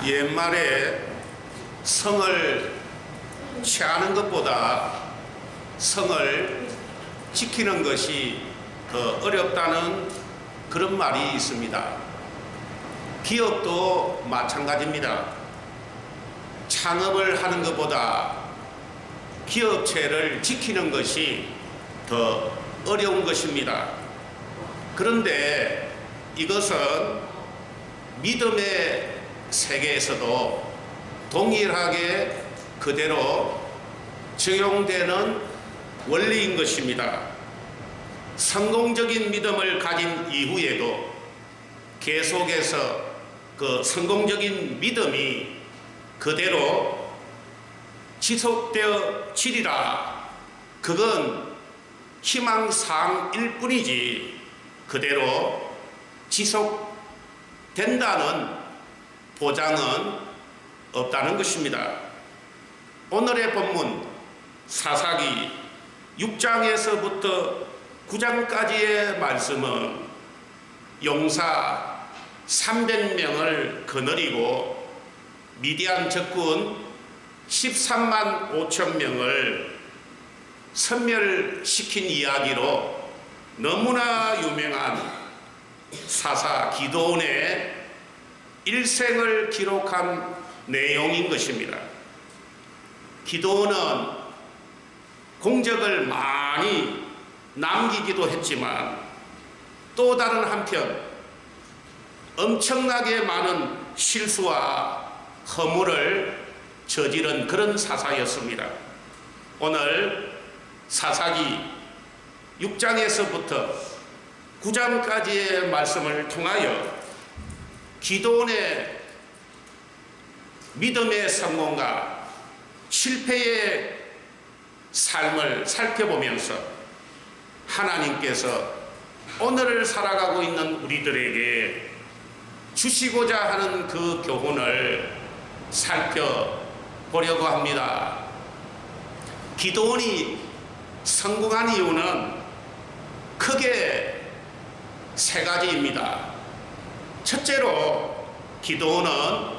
옛말에 성을 취하는 것보다 성을 지키는 것이 더 어렵다는 그런 말이 있습니다. 기업도 마찬가지입니다. 창업을 하는 것보다 기업체를 지키는 것이 더 어려운 것입니다. 그런데 이것은 믿음의 세계에서도 동일하게 그대로 적용되는 원리인 것입니다. 성공적인 믿음을 가진 이후에도 계속해서 그 성공적인 믿음이 그대로 지속되어 지리라. 그건 희망사항일 뿐이지 그대로 지속된다는 보장은 없다는 것입니다. 오늘의 본문 사사기 6장에서부터 9장까지의 말씀은 용사 300명을 거느리고 미디안 적군 13만 5천 명을 섬멸시킨 이야기로 너무나 유명한 사사 기드온의 일생을 기록한 내용인 것입니다. 기드온은 공적을 많이 남기기도 했지만 또 다른 한편 엄청나게 많은 실수와 허물을 저지른 그런 사사였습니다. 오늘 사사기 6장에서부터 9장까지의 말씀을 통하여 기드온의 믿음의 성공과 실패의 삶을 살펴보면서 하나님께서 오늘을 살아가고 있는 우리들에게 주시고자 하는 그 교훈을 살펴보려고 합니다. 기드온이 성공한 이유는 크게 세 가지입니다. 첫째로 기드온은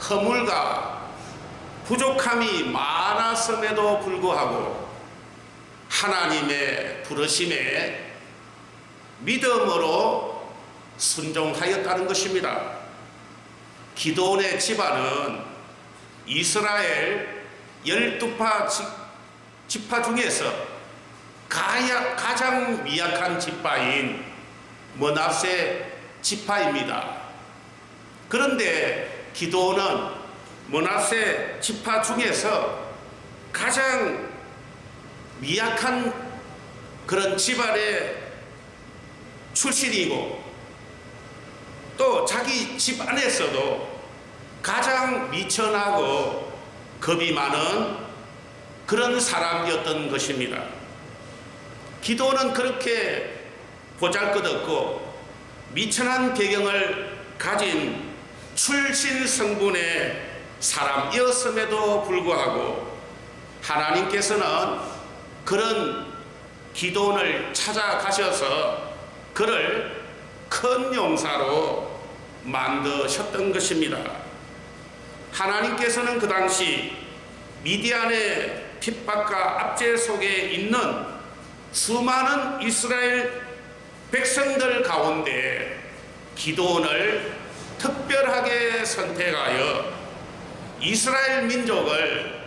허물과 부족함이 많았음에도 불구하고 하나님의 부르심에 믿음으로 순종하였다는 것입니다. 기드온의 집안은 이스라엘 12파 지파 중에서 가장 미약한 지파인 므낫세 지파입니다. 그런데 기드온은 므낫세 지파 중에서 가장 미약한 그런 집안의 출신이고 또 자기 집 안에서도 가장 미천하고 겁이 많은 그런 사람이었던 것입니다. 기드온은 그렇게 보잘것없고 미천한 배경을 가진 출신 성분의 사람이었음에도 불구하고 하나님께서는 그런 기드온을 찾아가셔서 그를 큰 용사로 만드셨던 것입니다. 하나님께서는 그 당시 미디안의 핍박과 압제 속에 있는 수많은 이스라엘 백성들 가운데 기드온을 특별하게 선택하여 이스라엘 민족을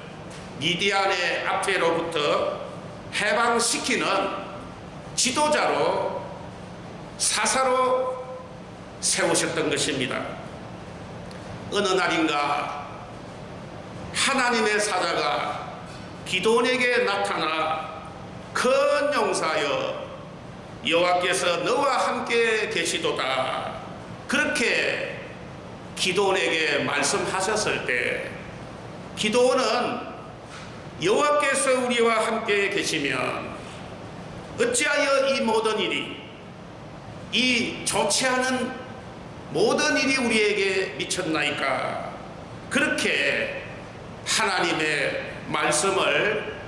미디안의 압제로부터 해방시키는 지도자로 사사로 세우셨던 것입니다. 어느 날인가 하나님의 사자가 기드온에게 나타나 큰 용사여 여호와께서 너와 함께 계시도다 그렇게 기드온에게 말씀하셨을 때 기드온은 여호와께서 우리와 함께 계시면 어찌하여 이 모든 일이 이 좋지 않은 모든 일이 우리에게 미쳤나이까. 그렇게 하나님의 말씀을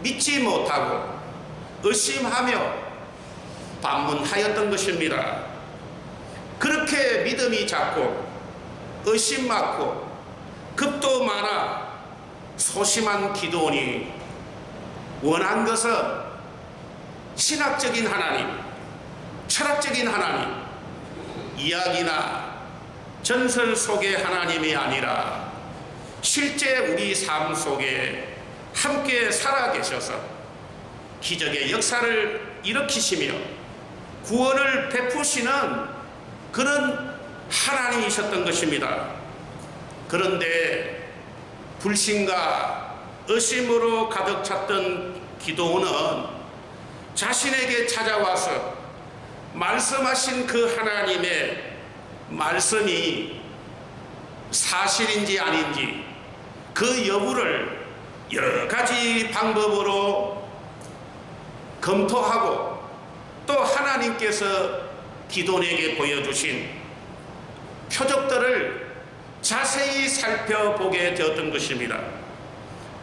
믿지 못하고 의심하며 반문하였던 것입니다. 그렇게 믿음이 작고 의심 많고 겁도 많아 소심한 기도원이 원한 것은 신학적인 하나님, 철학적인 하나님, 이야기나 전설 속의 하나님이 아니라 실제 우리 삶 속에 함께 살아계셔서 기적의 역사를 일으키시며 구원을 베푸시는 그런 하나님이셨던 것입니다. 그런데 불신과 의심으로 가득 찼던 기도원은 자신에게 찾아와서 말씀하신 그 하나님의 말씀이 사실인지 아닌지 그 여부를 여러 가지 방법으로 검토하고 또 하나님께서 기도원에게 보여주신 표적들을 자세히 살펴보게 되었던 것입니다.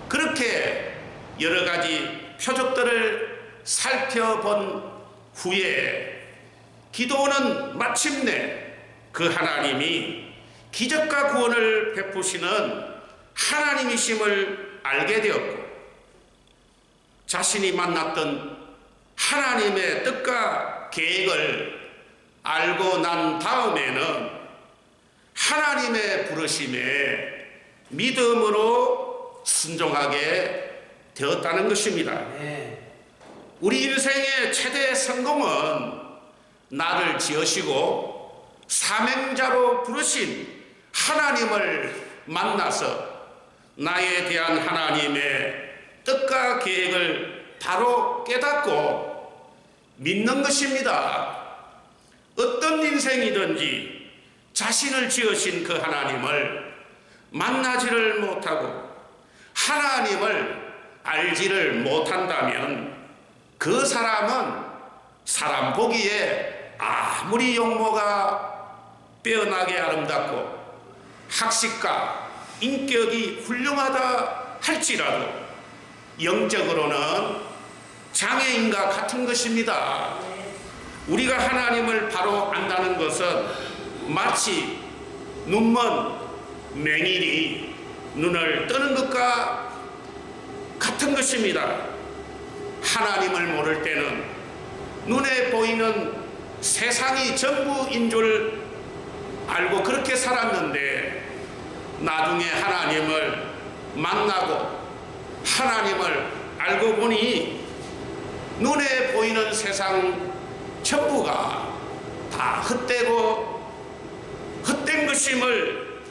그렇게 여러 가지 표적들을 살펴본 후에 기도원은 마침내 그 하나님이 기적과 구원을 베푸시는 하나님이심을 알게 되었고 자신이 만났던 하나님의 뜻과 계획을 알고 난 다음에는 하나님의 부르심에 믿음으로 순종하게 되었다는 것입니다. 우리 인생의 최대 성공은 나를 지으시고 사명자로 부르신 하나님을 만나서 나에 대한 하나님의 뜻과 계획을 바로 깨닫고 믿는 것입니다. 어떤 인생이든지 자신을 지으신 그 하나님을 만나지를 못하고 하나님을 알지를 못한다면 그 사람은 사람 보기에 아무리 용모가 빼어나게 아름답고 학식과 인격이 훌륭하다 할지라도 영적으로는 장애인과 같은 것입니다. 우리가 하나님을 바로 안다는 것은 마치 눈먼 맹인이 눈을 뜨는 것과 같은 것입니다. 하나님을 모를 때는 눈에 보이는 세상이 전부인 줄 알고 그렇게 살았는데 나중에 하나님을 만나고 하나님을 알고 보니 눈에 보이는 세상 전부가 다 헛되고 헛된 것임을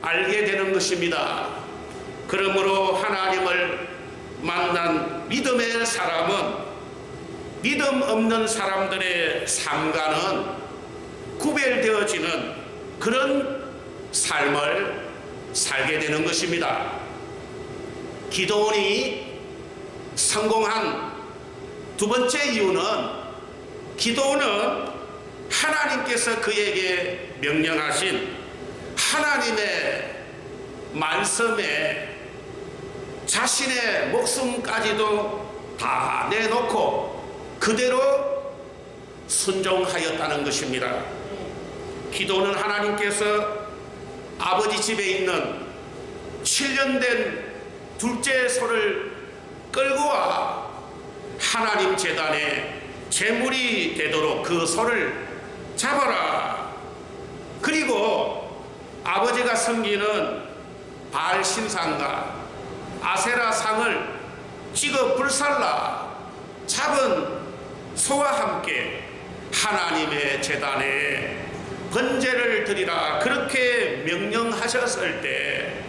알게 되는 것입니다. 그러므로 하나님을 만난 믿음의 사람은 믿음 없는 사람들의 삶과는 구별되어지는 그런 삶을 살게 되는 것입니다. 기도원이 성공한 두 번째 이유는 기도원은 하나님께서 그에게 명령하신 하나님의 말씀에 자신의 목숨까지도 다 내놓고 그대로 순종하였다는 것입니다. 기도는 하나님께서 아버지 집에 있는 7년 된 둘째 소를 끌고 와 하나님 제단에 제물이 되도록 그 소를 잡아라. 그리고 아버지가 섬기는 바알 신상과 아세라 상을 찍어 불살라. 잡은 소와 함께 하나님의 제단에 번제를 드리라. 그렇게 명령하셨을 때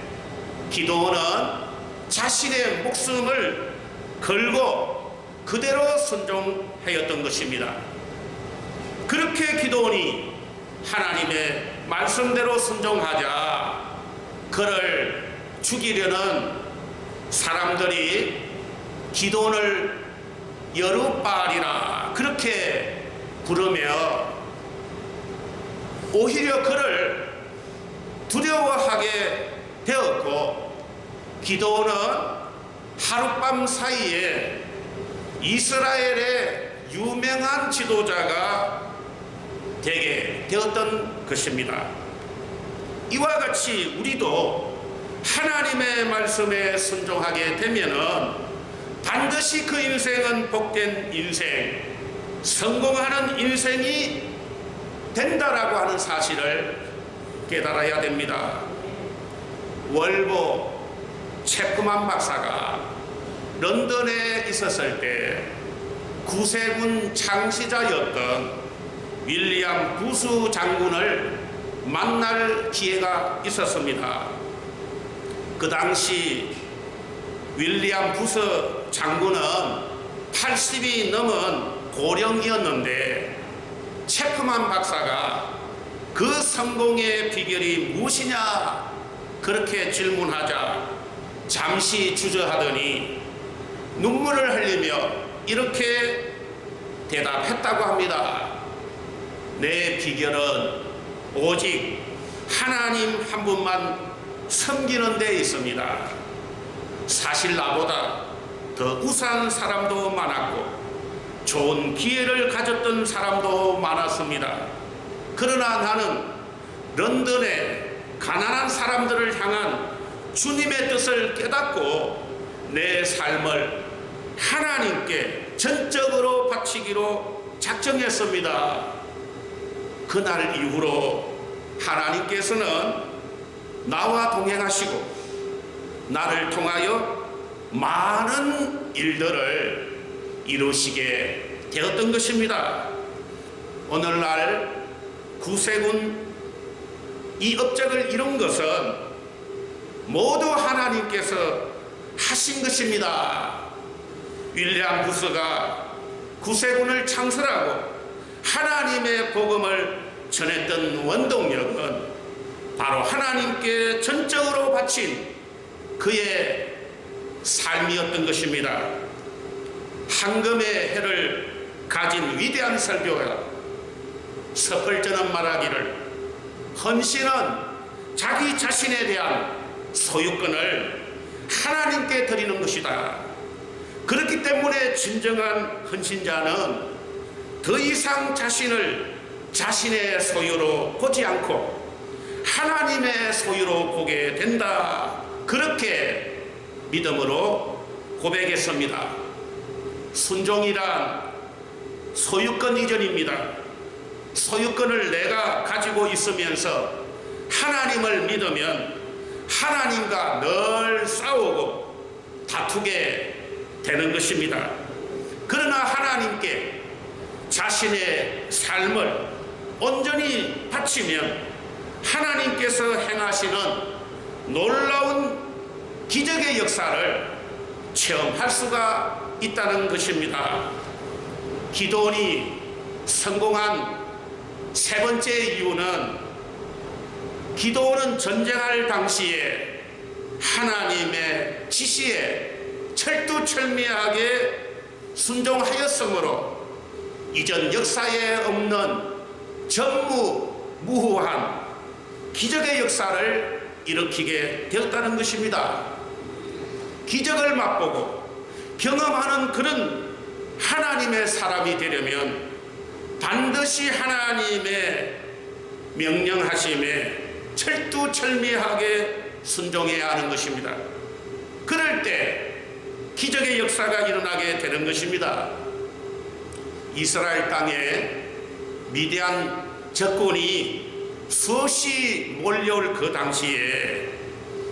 기도원은 자신의 목숨을 걸고 그대로 순종하였던 것입니다. 그렇게 기도원이 하나님의 말씀대로 순종하자 그를 죽이려는 사람들이 기도원을 여룻바알이라 그렇게 부르며 오히려 그를 두려워하게 되었고 기도원은 하룻밤 사이에 이스라엘의 유명한 지도자가 되게 되었던 것입니다. 이와 같이 우리도 하나님의 말씀에 순종하게 되면은 반드시 그 인생은 복된 인생, 성공하는 인생이 된다라고 하는 사실을 깨달아야 됩니다. 월보 체프만 박사가 런던에 있었을 때 구세군 창시자였던 윌리엄 부스 장군을 만날 기회가 있었습니다. 그 당시 윌리엄 부스 장군은 80이 넘은 고령이었는데 체프만 박사가 그 성공의 비결이 무엇이냐 그렇게 질문하자 잠시 주저하더니 눈물을 흘리며 이렇게 대답했다고 합니다. 내 비결은 오직 하나님 한 분만 섬기는 데 있습니다. 사실 나보다 더 우수한 사람도 많았고 좋은 기회를 가졌던 사람도 많았습니다. 그러나 나는 런던의 가난한 사람들을 향한 주님의 뜻을 깨닫고 내 삶을 하나님께 전적으로 바치기로 작정했습니다. 그날 이후로 하나님께서는 나와 동행하시고 나를 통하여 많은 일들을 이루시게 되었던 것입니다. 오늘날 구세군 이 업적을 이룬 것은 모두 하나님께서 하신 것입니다. 윌리엄 부스가 구세군을 창설하고 하나님의 복음을 전했던 원동력은 바로 하나님께 전적으로 바친 그의 삶이었던 것입니다. 황금의 해를 가진 위대한 설교가 스펄전은 말하기를 헌신은 자기 자신에 대한 소유권을 하나님께 드리는 것이다. 그렇기 때문에 진정한 헌신자는 더 이상 자신을 자신의 소유로 보지 않고 하나님의 소유로 보게 된다. 그렇게 믿음으로 고백했습니다. 순종이란 소유권 이전입니다. 소유권을 내가 가지고 있으면서 하나님을 믿으면 하나님과 늘 싸우고 다투게 되는 것입니다. 그러나 하나님께 자신의 삶을 온전히 바치면 하나님께서 행하시는 놀라운 기적의 역사를 체험할 수가 있다는 것입니다. 기도원이 성공한 세 번째 이유는 기도원은 전쟁할 당시에 하나님의 지시에 철두철미하게 순종하였으므로 이전 역사에 없는 전무후무한 기적의 역사를 일으키게 되었다는 것입니다. 기적을 맛보고 경험하는 그런 하나님의 사람이 되려면 반드시 하나님의 명령하심에 철두철미하게 순종해야 하는 것입니다. 그럴 때 기적의 역사가 일어나게 되는 것입니다. 이스라엘 땅에 미디안 적군이 수없이 몰려올 그 당시에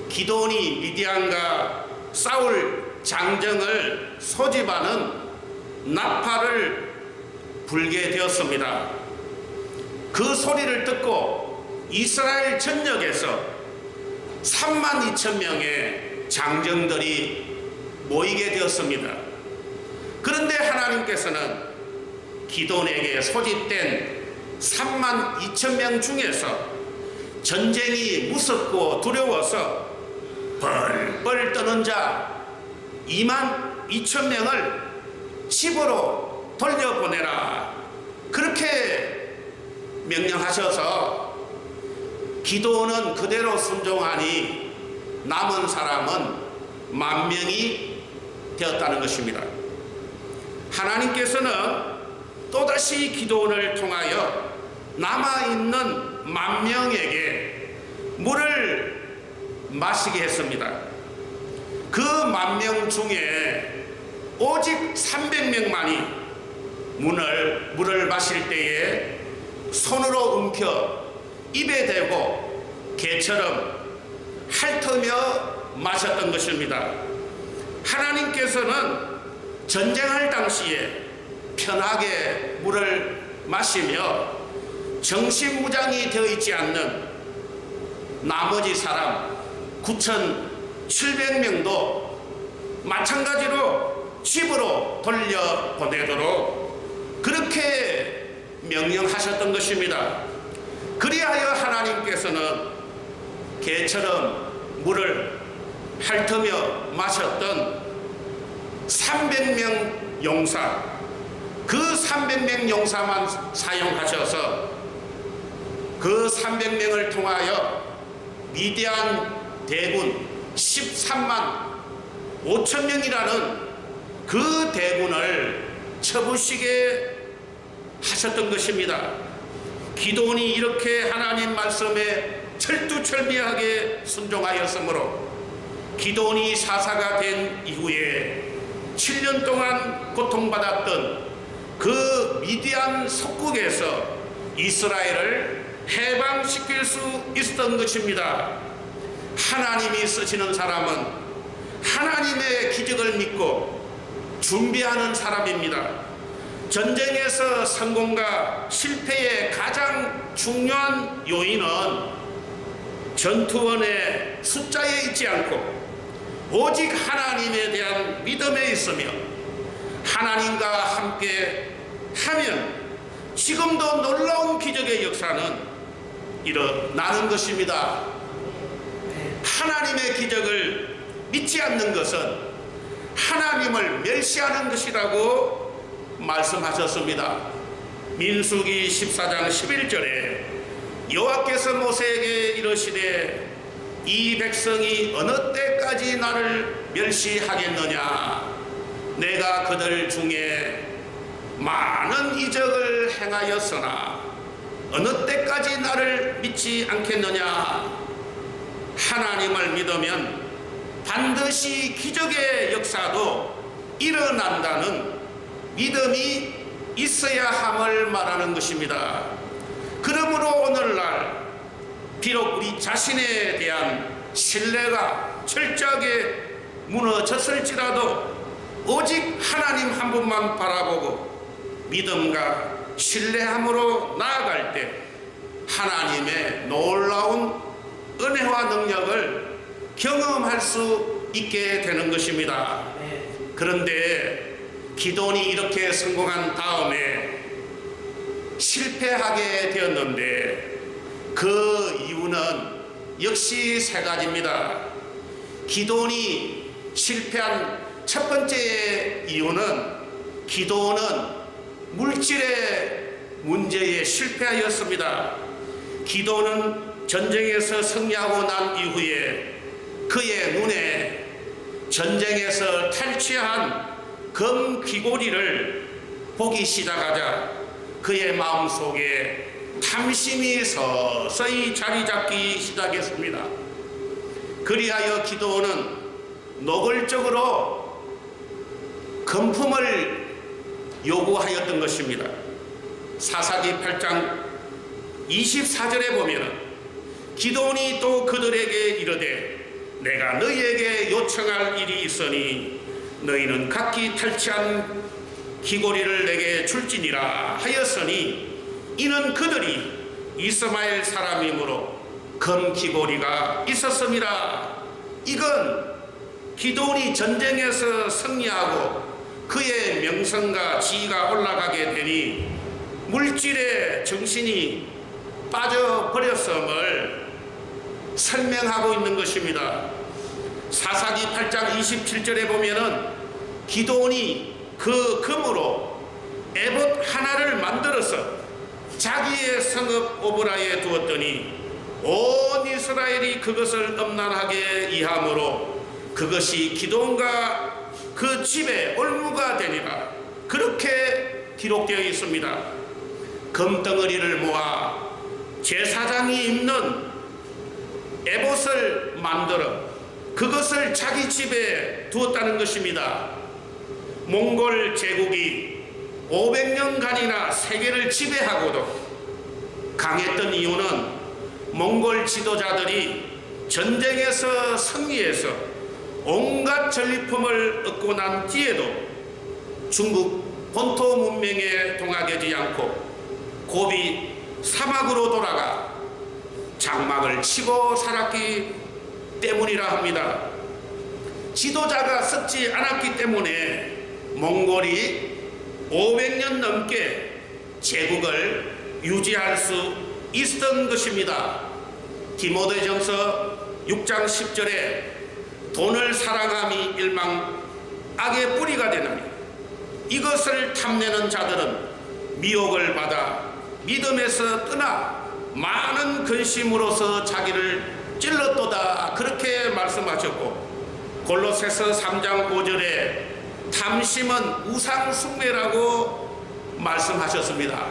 기도원이 미디안과 싸울 장정을 소집하는 나팔을 불게 되었습니다. 그 소리를 듣고 이스라엘 전역에서 32,000명의 장정들이 모이게 되었습니다. 그런데 하나님께서는 기도원에게 소집된 32,000명 중에서 전쟁이 무섭고 두려워서 벌벌 떠는 자 22,000명을 집으로 돌려보내라. 그렇게 명령하셔서 기도원은 그대로 순종하니 남은 사람은 10,000명이 되었다는 것입니다. 하나님께서는 또다시 기도원을 통하여 남아있는 10,000명에게 물을 마시게 했습니다. 그 10,000명 중에 오직 300명만이 물을 마실 때에 손으로 움켜 입에 대고 개처럼 핥으며 마셨던 것입니다. 하나님께서는 전쟁할 당시에 편하게 물을 마시며 정신무장이 되어 있지 않는 나머지 사람 9,700명도 마찬가지로 집으로 돌려보내도록 그렇게 명령하셨던 것입니다. 그리하여 하나님께서는 개처럼 물을 핥으며 마셨던 300명 용사, 그 300명 용사만 사용하셔서 그 300명을 통하여 미디안 대군 13만 5천 명이라는 그 대군을 쳐부시게 하셨던 것입니다. 기도원이 이렇게 하나님 말씀에 철두철미하게 순종하였으므로 기도원이 사사가 된 이후에 7년 동안 고통받았던 그 미디안 속국에서 이스라엘을 해방시킬 수 있었던 것입니다. 하나님이 쓰시는 사람은 하나님의 기적을 믿고 준비하는 사람입니다. 전쟁에서 성공과 실패의 가장 중요한 요인은 전투원의 숫자에 있지 않고 오직 하나님에 대한 믿음에 있으며 하나님과 함께 하면 지금도 놀라운 기적의 역사는 일어나는 것입니다. 하나님의 기적을 믿지 않는 것은 하나님을 멸시하는 것이라고 말씀하셨습니다. 민수기 14장 11절에 여호와께서 모세에게 이르시되 이 백성이 어느 때까지 나를 멸시하겠느냐. 내가 그들 중에 많은 이적을 행하였으나 어느 때까지 나를 믿지 않겠느냐. 하나님을 믿으면 반드시 기적의 역사도 일어난다는 믿음이 있어야 함을 말하는 것입니다. 그러므로 오늘날 비록 우리 자신에 대한 신뢰가 철저하게 무너졌을지라도 오직 하나님 한 분만 바라보고 믿음과 신뢰함으로 나아갈 때 하나님의 놀라운 은혜와 능력을 경험할 수 있게 되는 것입니다. 그런데 기도원이 이렇게 성공한 다음에 실패하게 되었는데 그 이유는 역시 세 가지입니다. 기도원이 실패한 첫 번째 이유는 기도원은 물질의 문제에 실패하였습니다. 기도원은 전쟁에서 승리하고 난 이후에 그의 눈에 전쟁에서 탈취한 금 귀고리를 보기 시작하자 그의 마음속에 탐심이 서서히 자리 잡기 시작했습니다. 그리하여 기도원은 노골적으로 금품을 요구하였던 것입니다. 사사기 8장 24절에 보면 기도원이 또 그들에게 이르되 내가 너희에게 요청할 일이 있으니 너희는 각기 탈취한 귀고리를 내게 줄지니라 하였으니 이는 그들이 이스마엘 사람이므로 금 귀고리가 있었습니다. 이건 기도원이 전쟁에서 승리하고 그의 명성과 지위가 올라가게 되니 물질에 정신이 빠져버렸음을 설명하고 있는 것입니다. 사사기 8장 27절에 보면은 기도원이 그 금으로 에봇 하나를 만들어서 자기의 성읍 오브라에 두었더니 온 이스라엘이 그것을 음란하게 이함으로 그것이 기도원과 그 집의 올무가 되니라. 그렇게 기록되어 있습니다. 금덩어리를 모아 제사장이 입는 에봇을 만들어 그것을 자기 집에 두었다는 것입니다. 몽골 제국이 500년간이나 세계를 지배하고도 강했던 이유는 몽골 지도자들이 전쟁에서 승리해서 온갖 전리품을 얻고 난 뒤에도 중국 본토 문명에 동하되지 않고 고비 사막으로 돌아가 장막을 치고 살았기 때문이라 합니다. 지도자가 썩지 않았기 때문에 몽골이 500년 넘게 제국을 유지할 수 있었던 것입니다. 디모데전서 6장 10절에 돈을 사랑함이 일망 악의 뿌리가 되나니 이것을 탐내는 자들은 미혹을 받아 믿음에서 떠나 많은 근심으로서 자기를 찔렀도다, 그렇게 말씀하셨고, 골로새서 3장 5절에 탐심은 우상 숭배라고 말씀하셨습니다.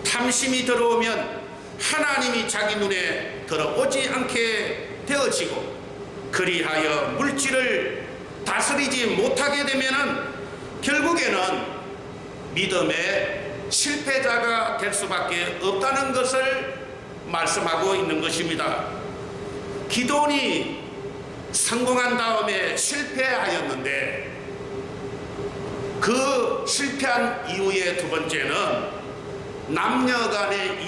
탐심이 들어오면 하나님이 자기 눈에 들어오지 않게 되어지고, 그리하여 물질을 다스리지 못하게 되면은 결국에는 믿음의 실패자가 될 수밖에 없다는 것을 말씀하고 있는 것입니다. 기도원이 성공한 다음에 실패하였는데, 그 실패한 이후의 두 번째는 남녀 간의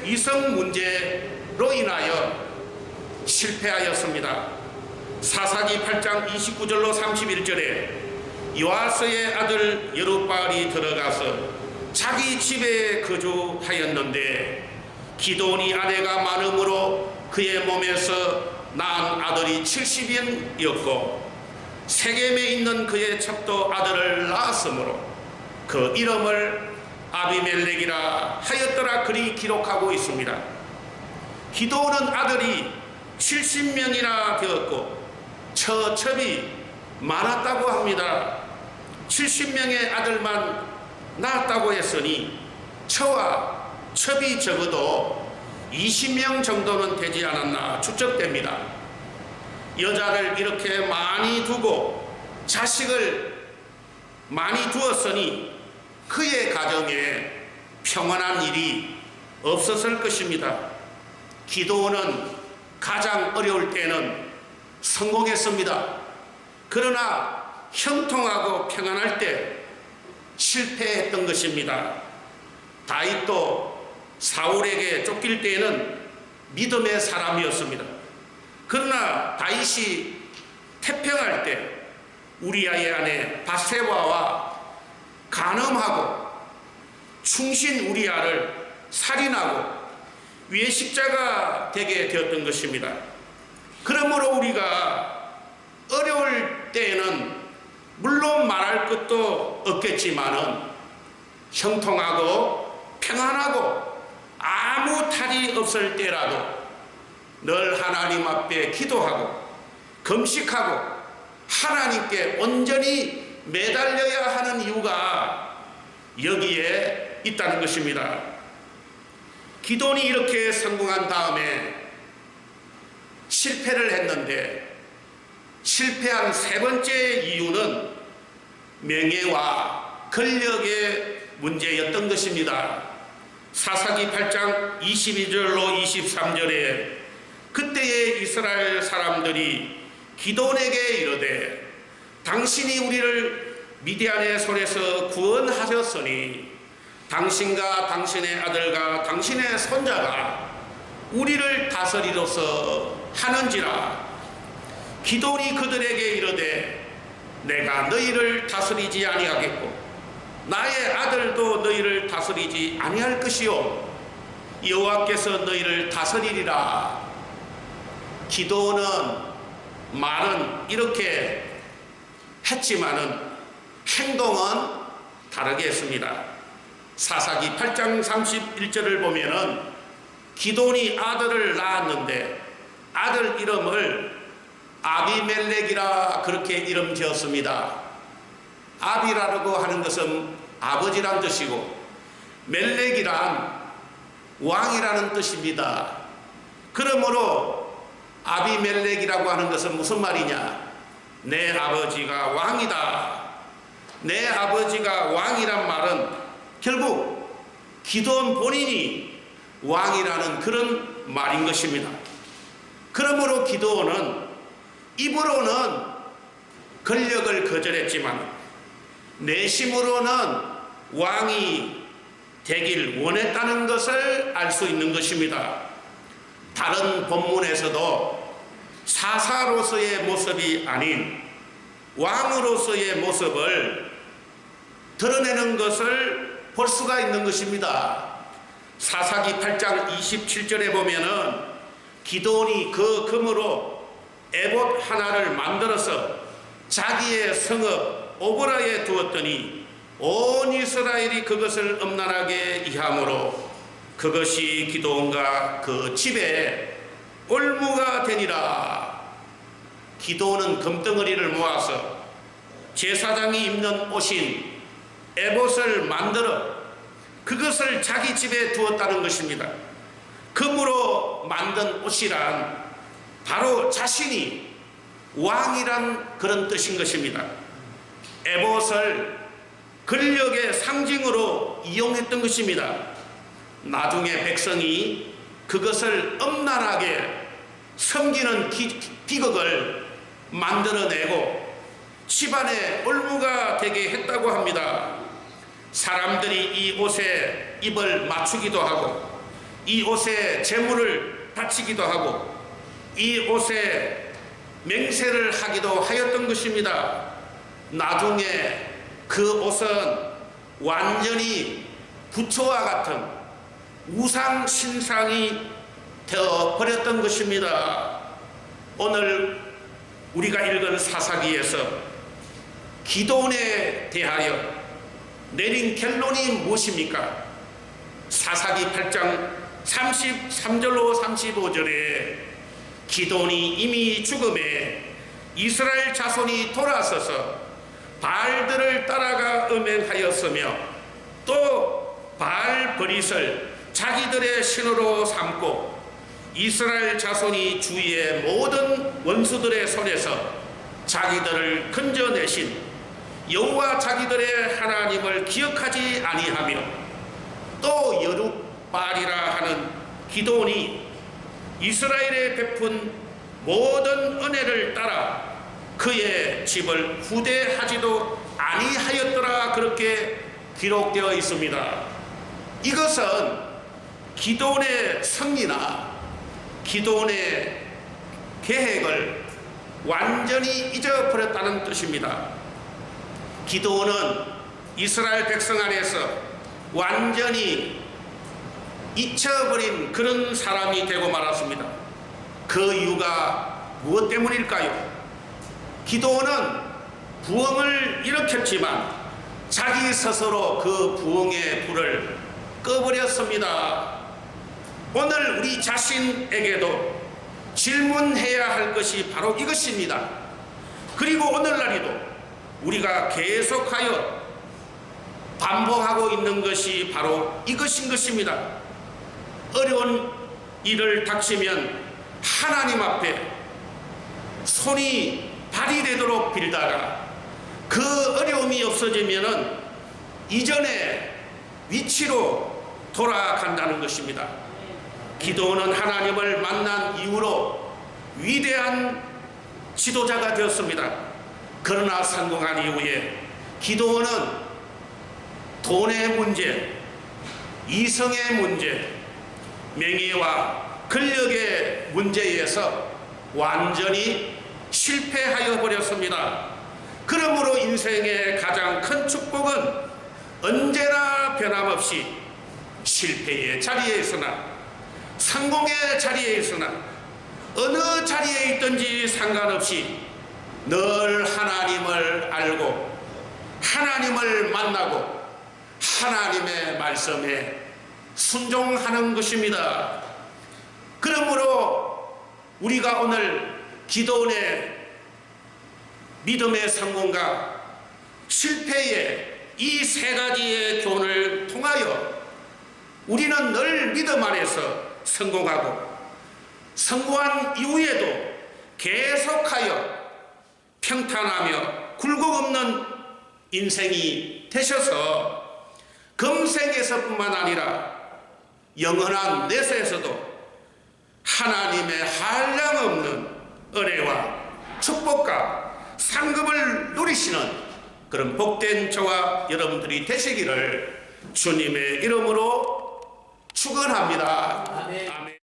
이성 문제로 인하여 실패하였습니다. 사사기 8장 29절로 31절에 요아스의 아들 여룹바알이 들어가서 자기 집에 거주하였는데 기드온이 아내가 많음으로 그의 몸에서 낳은 아들이 70인이었고 세겜에 있는 그의 첩도 아들을 낳았으므로 그 이름을 아비멜렉이라 하였더라, 그리 기록하고 있습니다. 기드온은 아들이 70명이나 되었고 처첩이 많았다고 합니다. 70명의 아들만 낳았다고 했으니 처와 첩이 적어도 20명 정도는 되지 않았나 추측됩니다. 여자를 이렇게 많이 두고 자식을 많이 두었으니 그의 가정에 평안한 일이 없었을 것입니다. 기드온은 가장 어려울 때는 성공했습니다. 그러나 형통하고 평안할 때 실패했던 것입니다. 다윗도 사울에게 쫓길 때에는 믿음의 사람이었습니다. 그러나 다윗이 태평할 때 우리아의 아내 밧세바와 간음하고 충신 우리아를 살인하고 외식자가 되게 되었던 것입니다. 그러므로 우리가 어려울 때에는 물론 말할 것도 없겠지만은 형통하고 평안하고 아무 탈이 없을 때라도 늘 하나님 앞에 기도하고 금식하고 하나님께 온전히 매달려야 하는 이유가 여기에 있다는 것입니다. 기드온이 이렇게 성공한 다음에 실패를 했는데 실패한 세 번째 이유는 명예와 권력의 문제였던 것입니다. 사사기 8장 22절로 23절에 그때의 이스라엘 사람들이 기드온에게 이르되 당신이 우리를 미디안의 손에서 구원하셨으니 당신과 당신의 아들과 당신의 손자가 우리를 다스리로서 하는지라. 기드온이 그들에게 이르되 내가 너희를 다스리지 아니하겠고 나의 아들도 너희를 다스리지 아니할 것이요 여호와께서 너희를 다스리리라. 기드온은 말은 이렇게 했지만은 행동은 다르게 했습니다. 사사기 8장 31절을 보면은 기드온이 아들을 낳았는데 아들 이름을 아비멜렉이라 그렇게 이름 지었습니다. 아비라고 하는 것은 아버지란 뜻이고 멜렉이란 왕이라는 뜻입니다. 그러므로 아비멜렉이라고 하는 것은 무슨 말이냐? 내 아버지가 왕이다. 내 아버지가 왕이란 말은 결국 기드온 본인이 왕이라는 그런 말인 것입니다. 그러므로 기드온은 입으로는 권력을 거절했지만 내심으로는 왕이 되길 원했다는 것을 알 수 있는 것입니다. 다른 본문에서도 사사로서의 모습이 아닌 왕으로서의 모습을 드러내는 것을 볼 수가 있는 것입니다. 사사기 8장 27절에 보면은 기드온이 그 금으로 에봇 하나를 만들어서 자기의 성읍 오보라에 두었더니 온 이스라엘이 그것을 음란하게 이함으로 그것이 기드온과 그 집에 올무가 되니라. 기드온은 금덩어리를 모아서 제사장이 입는 옷인 에봇을 만들어 그것을 자기 집에 두었다는 것입니다. 금으로 만든 옷이란 바로 자신이 왕이란 그런 뜻인 것입니다. 에봇을 권력의 상징으로 이용했던 것입니다. 나중에 백성이 그것을 음란하게 섬기는 비극을 만들어내고 집안의 올무가 되게 했다고 합니다. 사람들이 이 옷에 입을 맞추기도 하고 이 옷에 재물을 바치기도 하고 이 옷에 맹세를 하기도 하였던 것입니다. 나중에 그 옷은 완전히 부처와 같은 우상 신상이 되어 버렸던 것입니다. 오늘 우리가 읽은 사사기에서 기드온에 대하여 내린 결론이 무엇입니까? 사사기 8장 33절로 35절에 기드온이 이미 죽음에 이스라엘 자손이 돌아서서 바알들을 따라가 음행하였으며 또 바알 버릿을 자기들의 신으로 삼고 이스라엘 자손이 주위의 모든 원수들의 손에서 자기들을 건져내신 여호와 자기들의 하나님을 기억하지 아니하며 또 여룻바알이라 하는 기드온이 이스라엘에 베푼 모든 은혜를 따라 그의 집을 후대하지도 아니하였더라. 그렇게 기록되어 있습니다. 이것은 기드온의 승리나 기드온의 계획을 완전히 잊어버렸다는 뜻입니다. 기드온은 이스라엘 백성 안에서 완전히 잊혀버린 그런 사람이 되고 말았습니다. 그 이유가 무엇 때문일까요? 기드온은 부흥을 일으켰지만 자기 스스로 그 부흥의 불을 꺼버렸습니다. 오늘 우리 자신에게도 질문해야 할 것이 바로 이것입니다. 그리고 오늘날에도 우리가 계속하여 반복하고 있는 것이 바로 이것인 것입니다. 어려운 일을 닥치면 하나님 앞에 손이 발이 되도록 빌다가 그 어려움이 없어지면은 이전의 위치로 돌아간다는 것입니다. 기드온은 하나님을 만난 이후로 위대한 지도자가 되었습니다. 그러나 성공한 이후에 기드온은 돈의 문제, 이성의 문제, 명예와 권력의 문제에서 완전히 실패하여 버렸습니다. 그러므로 인생의 가장 큰 축복은 언제나 변함없이 실패의 자리에 있으나 성공의 자리에 있으나 어느 자리에 있든지 상관없이 늘 하나님을 알고 하나님을 만나고 하나님의 말씀에 순종하는 것입니다. 그러므로 우리가 오늘 기드온의 믿음의 성공과 실패의 이 세 가지의 교훈을 통하여 우리는 늘 믿음 안에서 성공하고 성공한 이후에도 계속하여 평탄하며 굴곡 없는 인생이 되셔서 금생에서뿐만 아니라 영원한 내세에서도 하나님의 한량없는 은혜와 축복과 상급을 누리시는 그런 복된 저와 여러분들이 되시기를 주님의 이름으로 축원합니다. 아멘. 아멘.